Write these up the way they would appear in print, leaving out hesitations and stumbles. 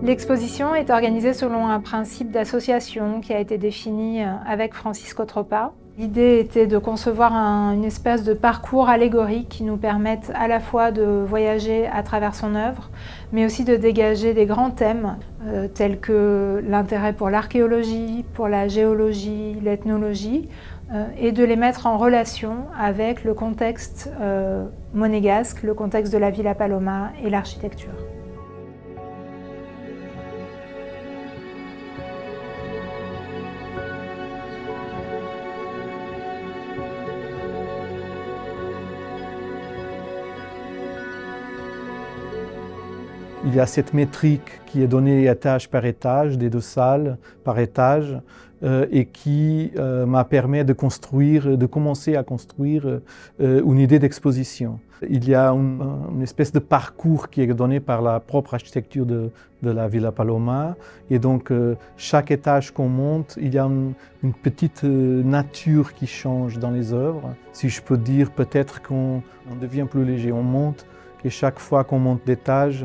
L'exposition est organisée selon un principe d'association qui a été défini avec Francisco Tropa. L'idée était de concevoir une espèce de parcours allégorique qui nous permette à la fois de voyager à travers son œuvre, mais aussi de dégager des grands thèmes tels que l'intérêt pour l'archéologie, pour la géologie, l'ethnologie, et de les mettre en relation avec le contexte monégasque, le contexte de la Villa Paloma et l'architecture. Il y a cette métrique qui est donnée étage par étage, des 2 salles par étage, et qui m'a permis de commencer à construire une idée d'exposition. Il y a une espèce de parcours qui est donné par la propre architecture de la Villa Paloma, et donc chaque étage qu'on monte, il y a une petite nature qui change dans les œuvres. Si je peux dire, peut-être qu'on devient plus léger, on monte, et chaque fois qu'on monte d'étage,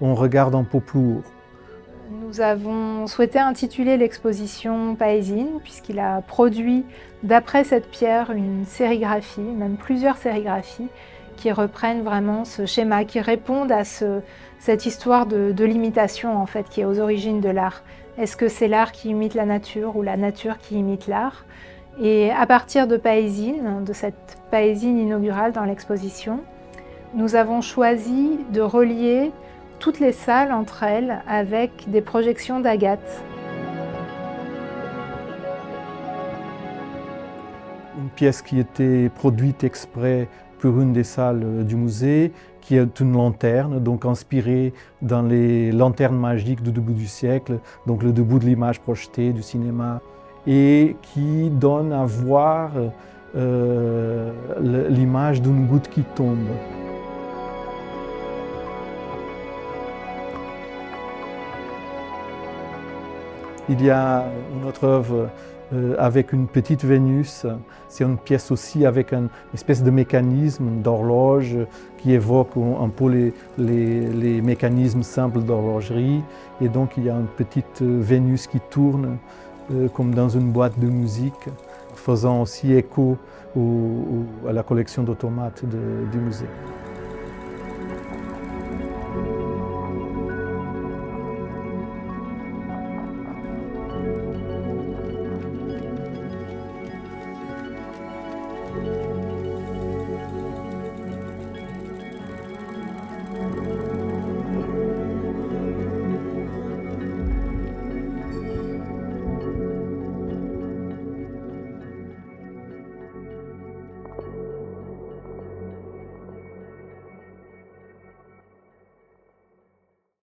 on regarde un peu plus haut. Nous avons souhaité intituler l'exposition Paésine, puisqu'il a produit, d'après cette pierre, une sérigraphie, même plusieurs sérigraphies, qui reprennent vraiment ce schéma, qui répondent à cette histoire de l'imitation, en fait, qui est aux origines de l'art. Est-ce que c'est l'art qui imite la nature ou la nature qui imite l'art? Et à partir de Paésine, de cette Paésine inaugurale dans l'exposition, nous avons choisi de relier toutes les salles entre elles avec des projections d'Agathe. Une pièce qui était produite exprès pour une des salles du musée, qui est une lanterne, donc inspirée dans les lanternes magiques du début du siècle, donc le début de l'image projetée du cinéma, et qui donne à voir l'image d'une goutte qui tombe. Il y a une autre œuvre avec une petite Vénus. C'est une pièce aussi avec une espèce de mécanisme d'horloge qui évoque un peu les mécanismes simples d'horlogerie. Et donc il y a une petite Vénus qui tourne comme dans une boîte de musique, faisant aussi écho à la collection d'automates du musée.